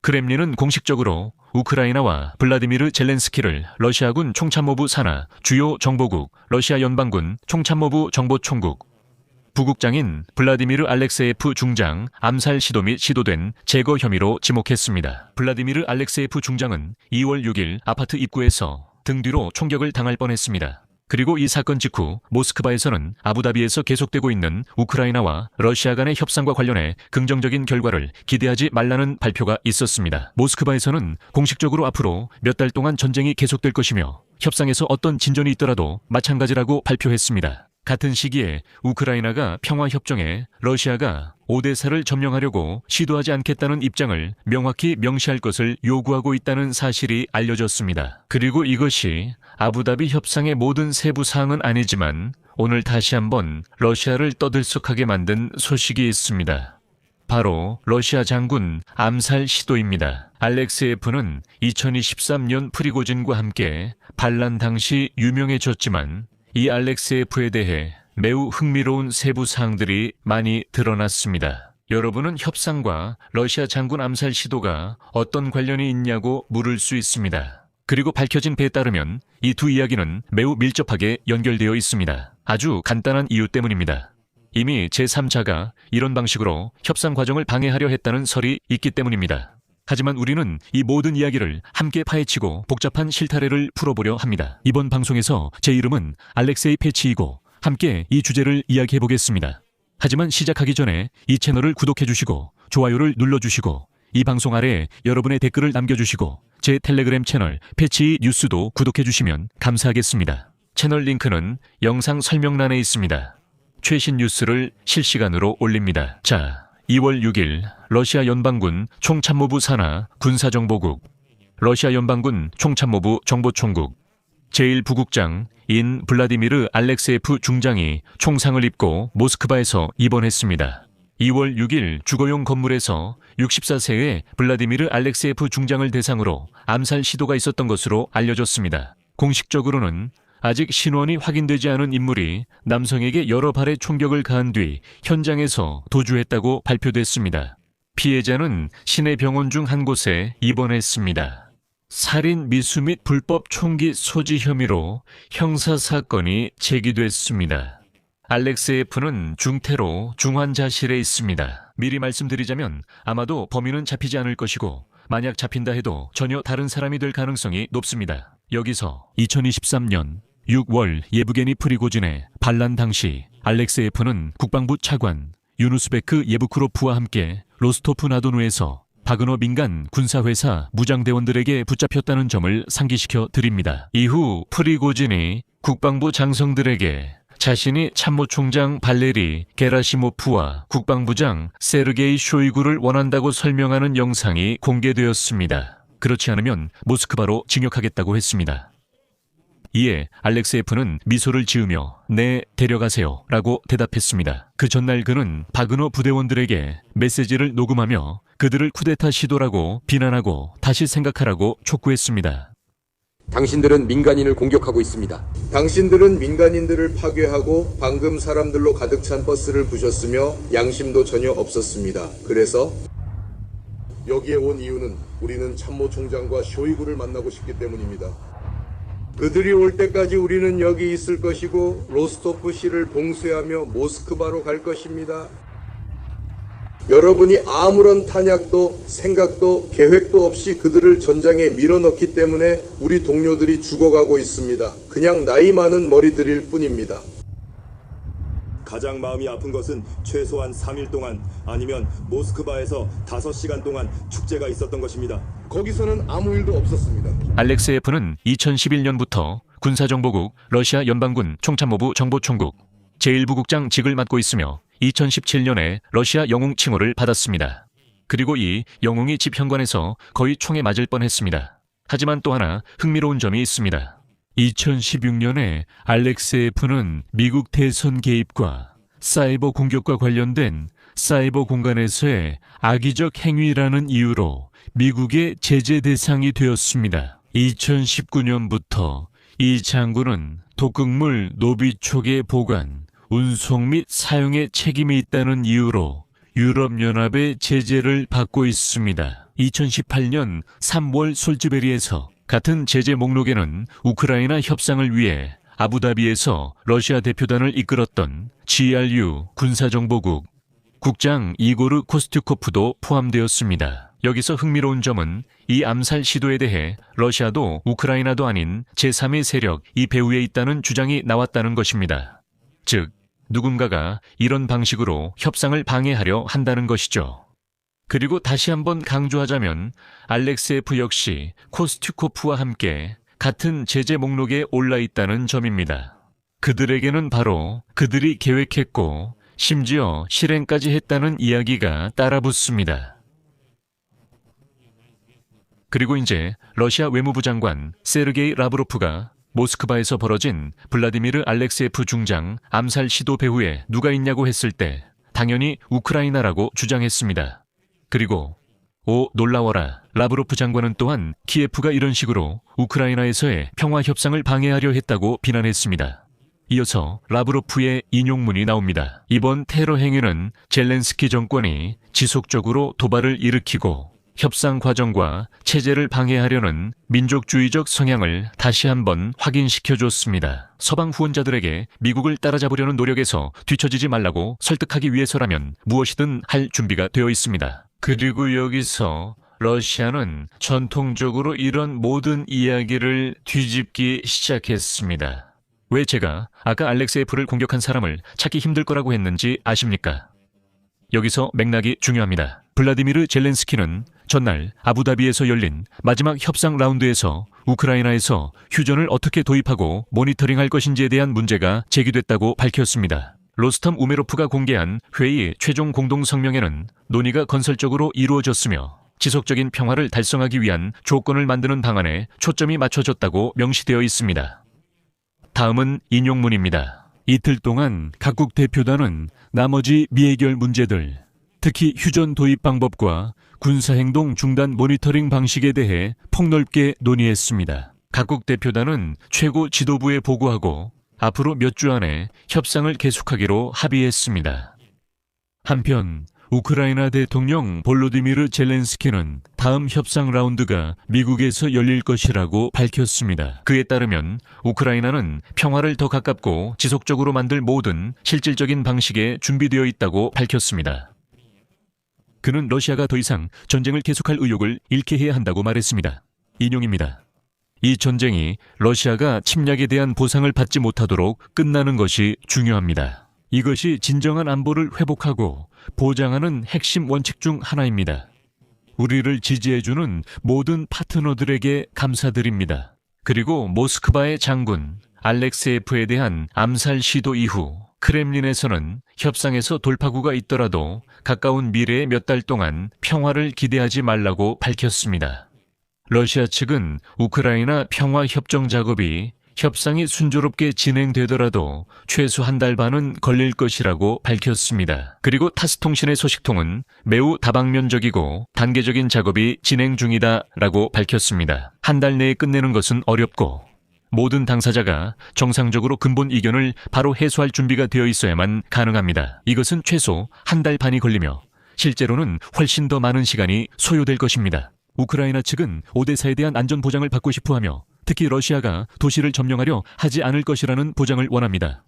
크렘린은 공식적으로 우크라이나와 블라디미르 젤렌스키를 러시아군 총참모부 산하 주요 정보국 러시아 연방군 총참모부 정보총국 부국장인 블라디미르 알렉세예프 중장 암살 시도 및 시도된 제거 혐의로 지목했습니다. 블라디미르 알렉세예프 중장은 2월 6일 아파트 입구에서 등 뒤로 총격을 당할 뻔했습니다. 그리고 이 사건 직후 모스크바에서는 아부다비에서 계속되고 있는 우크라이나와 러시아 간의 협상과 관련해 긍정적인 결과를 기대하지 말라는 발표가 있었습니다. 모스크바에서는 공식적으로 앞으로 몇 달 동안 전쟁이 계속될 것이며 협상에서 어떤 진전이 있더라도 마찬가지라고 발표했습니다. 같은 시기에 우크라이나가 평화협정에 러시아가 오데사를 점령하려고 시도하지 않겠다는 입장을 명확히 명시할 것을 요구하고 있다는 사실이 알려졌습니다. 그리고 이것이 아부다비 협상의 모든 세부 사항은 아니지만 오늘 다시 한번 러시아를 떠들썩하게 만든 소식이 있습니다. 바로 러시아 장군 암살 시도입니다. 알렉세예프는 2023년 프리고진과 함께 반란 당시 유명해졌지만 이 알렉세예프에 대해 매우 흥미로운 세부 사항들이 많이 드러났습니다. 여러분은 협상과 러시아 장군 암살 시도가 어떤 관련이 있냐고 물을 수 있습니다. 그리고 밝혀진 바에 따르면 이 두 이야기는 매우 밀접하게 연결되어 있습니다. 아주 간단한 이유 때문입니다. 이미 제3자가 이런 방식으로 협상 과정을 방해하려 했다는 설이 있기 때문입니다. 하지만 우리는 이 모든 이야기를 함께 파헤치고 복잡한 실타래를 풀어보려 합니다. 이번 방송에서 제 이름은 알렉세이 패치이고 함께 이 주제를 이야기해보겠습니다. 하지만 시작하기 전에 이 채널을 구독해주시고 좋아요를 눌러주시고 이 방송 아래에 여러분의 댓글을 남겨주시고 제 텔레그램 채널 패치 뉴스도 구독해주시면 감사하겠습니다. 채널 링크는 영상 설명란에 있습니다. 최신 뉴스를 실시간으로 올립니다. 자, 2월 6일 러시아 연방군 총참모부 산하 군사정보국, 러시아 연방군 총참모부 정보총국 제1부국장인 블라디미르 알렉세예프 중장이 총상을 입고 모스크바에서 입원했습니다. 2월 6일 주거용 건물에서 64세의 블라디미르 알렉세예프 중장을 대상으로 암살 시도가 있었던 것으로 알려졌습니다. 공식적으로는 아직 신원이 확인되지 않은 인물이 남성에게 여러 발의 총격을 가한 뒤 현장에서 도주했다고 발표됐습니다. 피해자는 시내 병원 중 한 곳에 입원했습니다. 살인 미수 및 불법 총기 소지 혐의로 형사사건이 제기됐습니다. 알렉세예프는 중태로 중환자실에 있습니다. 미리 말씀드리자면 아마도 범인은 잡히지 않을 것이고 만약 잡힌다 해도 전혀 다른 사람이 될 가능성이 높습니다. 여기서 2023년 6월 예브게니 프리고진의 반란 당시 알렉세예프는 국방부 차관 유누스베크 예부크로프와 함께 로스토프나도누에서 바그너 민간 군사회사 무장대원들에게 붙잡혔다는 점을 상기시켜 드립니다. 이후 프리고진이 국방부 장성들에게 자신이 참모총장 발레리 게라시모프와 국방부장 세르게이 쇼이구를 원한다고 설명하는 영상이 공개되었습니다. 그렇지 않으면 모스크바로 징역하겠다고 했습니다. 이에 알렉세예프는 미소를 지으며 네, 데려가세요 라고 대답했습니다. 그 전날 그는 바그너 부대원들에게 메시지를 녹음하며 그들을 쿠데타 시도라고 비난하고 다시 생각하라고 촉구했습니다. 당신들은 민간인을 공격하고 있습니다. 당신들은 민간인들을 파괴하고 방금 사람들로 가득 찬 버스를 부셨으며 양심도 전혀 없었습니다. 그래서 여기에 온 이유는 우리는 참모총장과 쇼이구를 만나고 싶기 때문입니다. 그들이 올 때까지 우리는 여기 있을 것이고 로스토프시를 봉쇄하며 모스크바로 갈 것입니다. 여러분이 아무런 탄약도 생각도 계획도 없이 그들을 전장에 밀어넣기 때문에 우리 동료들이 죽어가고 있습니다. 그냥 나이 많은 머리들일 뿐입니다. 가장 마음이 아픈 것은 최소한 3일 동안 아니면 모스크바에서 5시간 동안 축제가 있었던 것입니다. 거기서는 아무 일도 없었습니다. 알렉세예프는 2011년부터 군사정보국 러시아 연방군 총참모부 정보총국 제1부국장직을 맡고 있으며 2017년에 러시아 영웅 칭호를 받았습니다. 그리고 이 영웅이 집 현관에서 거의 총에 맞을 뻔했습니다. 하지만 또 하나 흥미로운 점이 있습니다. 2016년에 알렉세예프는 미국 대선 개입과 사이버 공격과 관련된 사이버 공간에서의 악의적 행위라는 이유로 미국의 제재 대상이 되었습니다. 2019년부터 이 장군은 독극물 노비촉의 보관, 운송 및 사용에 책임이 있다는 이유로 유럽연합의 제재를 받고 있습니다. 2018년 3월 솔즈베리에서 같은 제재 목록에는 우크라이나 협상을 위해 아부다비에서 러시아 대표단을 이끌었던 GRU 군사정보국 국장 이고르 코스튜코프도 포함되었습니다. 여기서 흥미로운 점은 이 암살 시도에 대해 러시아도 우크라이나도 아닌 제3의 세력 이 배후에 있다는 주장이 나왔다는 것입니다. 즉, 누군가가 이런 방식으로 협상을 방해하려 한다는 것이죠. 그리고 다시 한번 강조하자면 알렉세예프 역시 코스튜코프와 함께 같은 제재 목록에 올라 있다는 점입니다. 그들에게는 바로 그들이 계획했고 심지어 실행까지 했다는 이야기가 따라붙습니다. 그리고 이제 러시아 외무부 장관 세르게이 라브로프가 모스크바에서 벌어진 블라디미르 알렉세예프 중장 암살 시도 배후에 누가 있냐고 했을 때 당연히 우크라이나라고 주장했습니다. 그리고 놀라워라. 라브로프 장관은 또한 키예프가 이런 식으로 우크라이나에서의 평화 협상을 방해하려 했다고 비난했습니다. 이어서 라브로프의 인용문이 나옵니다. 이번 테러 행위는 젤렌스키 정권이 지속적으로 도발을 일으키고 협상 과정과 체제를 방해하려는 민족주의적 성향을 다시 한번 확인시켜줬습니다. 서방 후원자들에게 미국을 따라잡으려는 노력에서 뒤처지지 말라고 설득하기 위해서라면 무엇이든 할 준비가 되어 있습니다. 그리고 여기서 러시아는 전통적으로 이런 모든 이야기를 뒤집기 시작했습니다. 왜 제가 아까 알렉세예프를 공격한 사람을 찾기 힘들 거라고 했는지 아십니까? 여기서 맥락이 중요합니다. 블라디미르 젤렌스키는 전날 아부다비에서 열린 마지막 협상 라운드에서 우크라이나에서 휴전을 어떻게 도입하고 모니터링할 것인지에 대한 문제가 제기됐다고 밝혔습니다. 로스텀 우메로프가 공개한 회의 최종 공동 성명에는 논의가 건설적으로 이루어졌으며 지속적인 평화를 달성하기 위한 조건을 만드는 방안에 초점이 맞춰졌다고 명시되어 있습니다. 다음은 인용문입니다. 이틀 동안 각국 대표단은 나머지 미해결 문제들, 특히 휴전 도입 방법과 군사행동 중단 모니터링 방식에 대해 폭넓게 논의했습니다. 각국 대표단은 최고 지도부에 보고하고 앞으로 몇 주 안에 협상을 계속하기로 합의했습니다. 한편 우크라이나 대통령 볼로디미르 젤렌스키는 다음 협상 라운드가 미국에서 열릴 것이라고 밝혔습니다. 그에 따르면 우크라이나는 평화를 더 가깝고 지속적으로 만들 모든 실질적인 방식에 준비되어 있다고 밝혔습니다. 그는 러시아가 더 이상 전쟁을 계속할 의욕을 잃게 해야 한다고 말했습니다. 인용입니다. 이 전쟁이 러시아가 침략에 대한 보상을 받지 못하도록 끝나는 것이 중요합니다. 이것이 진정한 안보를 회복하고 보장하는 핵심 원칙 중 하나입니다. 우리를 지지해주는 모든 파트너들에게 감사드립니다. 그리고 모스크바의 장군 알렉세예프에 대한 암살 시도 이후 크렘린에서는 협상에서 돌파구가 있더라도 가까운 미래의 몇 달 동안 평화를 기대하지 말라고 밝혔습니다. 러시아 측은 우크라이나 평화 협정 작업이 협상이 순조롭게 진행되더라도 최소 한 달 반은 걸릴 것이라고 밝혔습니다. 그리고 타스통신의 소식통은 매우 다방면적이고 단계적인 작업이 진행 중이다라고 밝혔습니다. 한 달 내에 끝내는 것은 어렵고 모든 당사자가 정상적으로 근본 이견을 바로 해소할 준비가 되어 있어야만 가능합니다. 이것은 최소 한 달 반이 걸리며 실제로는 훨씬 더 많은 시간이 소요될 것입니다. 우크라이나 측은 오데사에 대한 안전 보장을 받고 싶어하며 특히 러시아가 도시를 점령하려 하지 않을 것이라는 보장을 원합니다.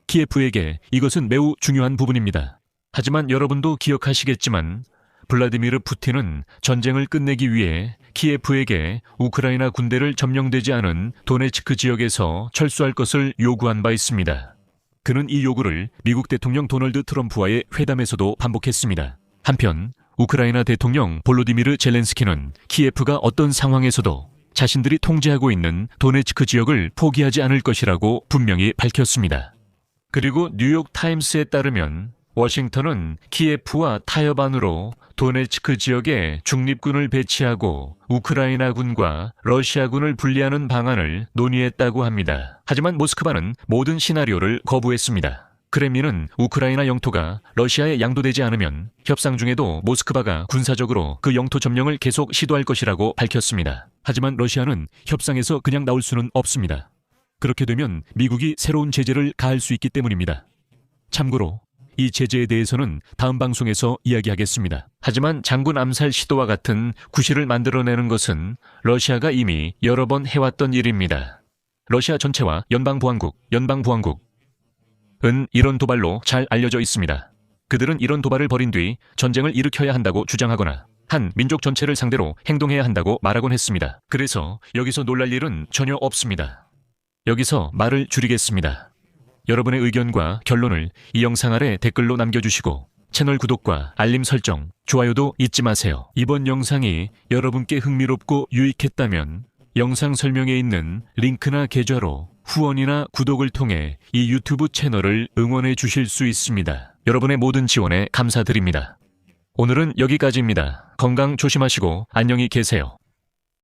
키예프에게 이것은 매우 중요한 부분입니다. 하지만 여러분도 기억하시겠지만 블라디미르 푸틴은 전쟁을 끝내기 위해 키예프에게 우크라이나 군대를 점령되지 않은 도네츠크 지역에서 철수할 것을 요구한 바 있습니다. 그는 이 요구를 미국 대통령 도널드 트럼프와의 회담에서도 반복했습니다. 한편 우크라이나 대통령 볼로디미르 젤렌스키는 키예프가 어떤 상황에서도 자신들이 통제하고 있는 도네츠크 지역을 포기하지 않을 것이라고 분명히 밝혔습니다. 그리고 뉴욕 타임스에 따르면 워싱턴은 키예프와 타협안으로 도네츠크 지역에 중립군을 배치하고 우크라이나군과 러시아군을 분리하는 방안을 논의했다고 합니다. 하지만 모스크바는 모든 시나리오를 거부했습니다. 크렘린은 우크라이나 영토가 러시아에 양도되지 않으면 협상 중에도 모스크바가 군사적으로 그 영토 점령을 계속 시도할 것이라고 밝혔습니다. 하지만 러시아는 협상에서 그냥 나올 수는 없습니다. 그렇게 되면 미국이 새로운 제재를 가할 수 있기 때문입니다. 참고로 이 제재에 대해서는 다음 방송에서 이야기하겠습니다. 하지만 장군 암살 시도와 같은 구실을 만들어내는 것은 러시아가 이미 여러 번 해왔던 일입니다. 러시아 전체와 연방보안국은 이런 도발로 잘 알려져 있습니다. 그들은 이런 도발을 벌인 뒤 전쟁을 일으켜야 한다고 주장하거나 한 민족 전체를 상대로 행동해야 한다고 말하곤 했습니다. 그래서 여기서 놀랄 일은 전혀 없습니다. 여기서 말을 줄이겠습니다. 여러분의 의견과 결론을 이 영상 아래 댓글로 남겨주시고 채널 구독과 알림 설정, 좋아요도 잊지 마세요. 이번 영상이 여러분께 흥미롭고 유익했다면 영상 설명에 있는 링크나 계좌로 후원이나 구독을 통해 이 유튜브 채널을 응원해 주실 수 있습니다. 여러분의 모든 지원에 감사드립니다. 오늘은 여기까지입니다. 건강 조심하시고 안녕히 계세요.